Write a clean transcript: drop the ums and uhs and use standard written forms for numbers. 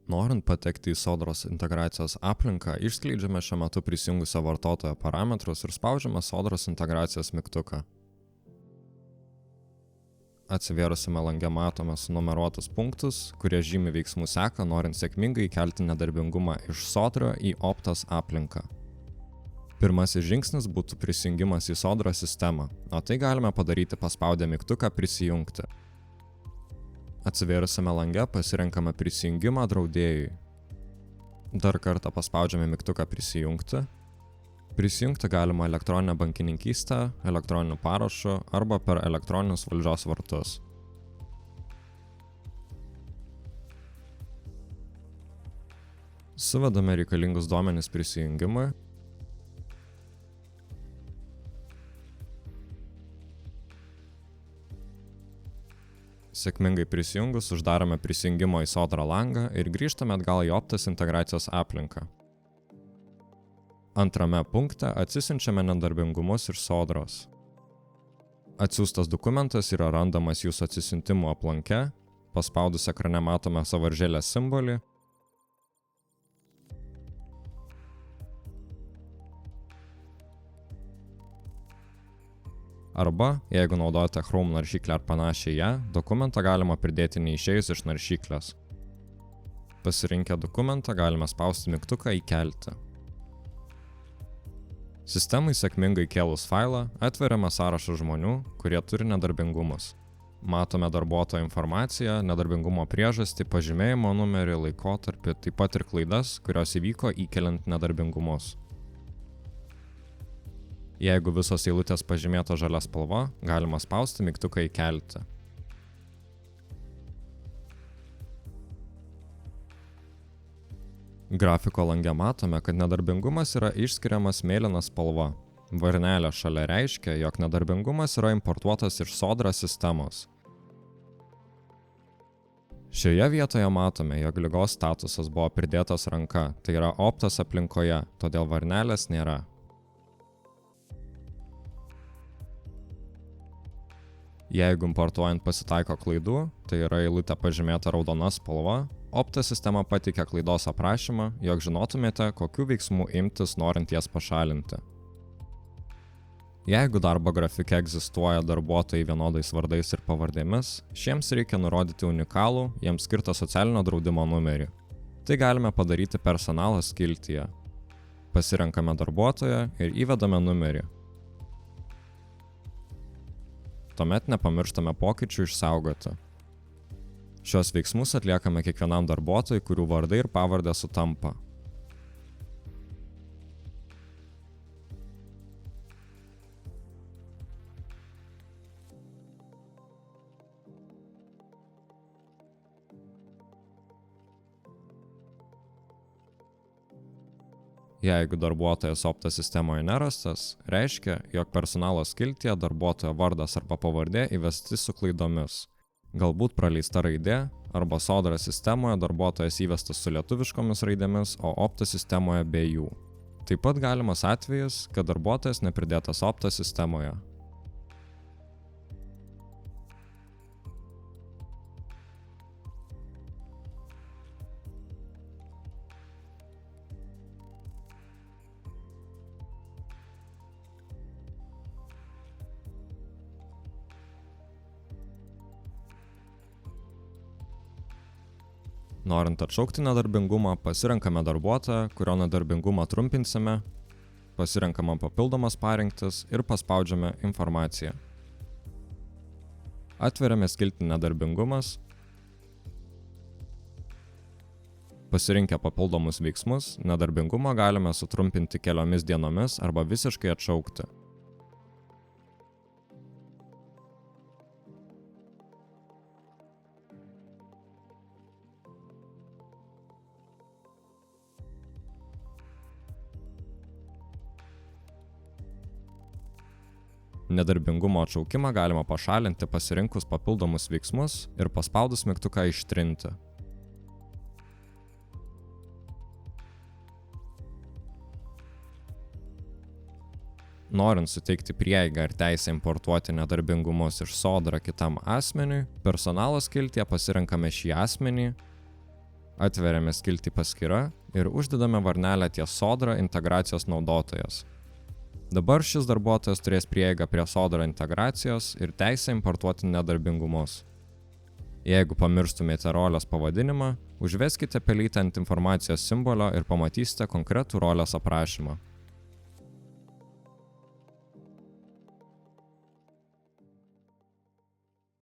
Norint patekti į Sodros integracijos aplinką, išskleidžiame šiuo metu prisijungusio vartotojo parametrus ir spaudžiame Sodros integracijos mygtuką. Atsivėrusiame lange matome sunumeruotus punktus, kurie žymi veiksmų seką, norint sėkmingai įkelti nedarbingumą iš Sodro į Optos aplinką. Pirmasis žingsnis būtų prisijungimas į Sodros sistemą, o tai galime padaryti paspaudę mygtuką prisijungti. Atsivėrusiame lange pasirenkame prisijungimą draudėjui. Dar kartą paspaudžiame mygtuką prisijungti. Prisijungti galima elektroninę bankininkystę, elektroniniu parašu arba per elektroninius valdžios vartus. Suvedame reikalingus duomenis prisijungimui. Sėkmingai prisijungus uždarome prisijungimo į Sodrą langą ir grįžtame atgal į Optos integracijos aplinką. Antrame punkte atsisiunčiame nedarbingumus iš Sodros. Atsiųstas dokumentas yra randamas jūsų atsisiuntimo aplanke, paspaudus ekrane matome sąvaržėlės simbolį. Arba, jeigu naudojate Chrome naršyklę ar panašiai ją, dokumentą galima pridėti neišėjus iš naršyklės. Pasirinkę dokumentą galime spausti mygtuką įkelti. Sistemai sėkmingai įkėlus failą atveriame sąrašą žmonių, kurie turi nedarbingumus. Matome darbuotojo informaciją, nedarbingumo priežastį, pažymėjimo numerį, laikotarpį, taip pat ir klaidas, kurios įvyko įkeliant nedarbingumus. Jeigu visos eilutės pažymėto žalia spalva, galima spausti mygtuką įkelti. Grafiko lange matome, kad nedarbingumas yra išskiriamas mėlyna spalva. Varnelė šalia reiškia, jog nedarbingumas yra importuotas iš Sodros sistemos. Šioje vietoje matome, jog ligos statusas buvo pridėtas ranka, tai yra Optos aplinkoje, todėl varnelės nėra. Jeigu importuojant pasitaiko klaidų, tai yra eilutė pažymėta raudona spalva, Optos sistema pateikia klaidos aprašymą, jog žinotumėte, kokių veiksmų imtis norint jas pašalinti. Jeigu darbo grafike egzistuoja darbuotojai vienodais vardais ir pavardėmis, šiems reikia nurodyti unikalų, jiems skirtą socialinio draudimo numerį. Tai galime padaryti personalo skiltyje. Pasirenkame darbuotoją ir įvedame numerį. Tuomet nepamirštame pokyčių išsaugoti. Šios veiksmus atliekame kiekvienam darbuotojui, kurių vardai ir pavardė sutampa. Jeigu darbuotojas Optos sistemoje nerastas, reiškia, jog personalo skiltyje darbuotojo vardas arba pavardė įvesti su klaidomis. Galbūt praleista raidė, arba Sodros sistemoje darbuotojas įvestas su lietuviškomis raidėmis, o Optos sistemoje be jų. Taip pat galimas atvejis, kad darbuotojas nepridėtas Optos sistemoje. Norint atšaukti nedarbingumą, pasirenkame darbuotoją, kurio nedarbingumą trumpinsime, pasirenkame papildomas parinktis ir paspaudžiame informaciją. Atveriame skiltį nedarbingumas. Pasirinkę papildomus veiksmus, nedarbingumą galime sutrumpinti keliomis dienomis arba visiškai atšaukti. Nedarbingumo atšaukimą galima pašalinti pasirinkus papildomus veiksmus ir paspaudus mygtuką ištrinti. Norint suteikti prieigą ir teisę importuoti nedarbingumus iš Sodra kitam asmeniui, personalo skiltyje pasirenkame šį asmenį, Atveriame skiltį paskyra ir uždedame varnelę ties Sodra integracijos naudotojas. Dabar šis darbuotojas turės prieigą prie Sodra integracijos ir teisę importuoti nedarbingumus. Jeigu pamirštumėte rolės pavadinimą, užveskite pelytę ant informacijos simbolio ir pamatysite konkretų rolės aprašymą.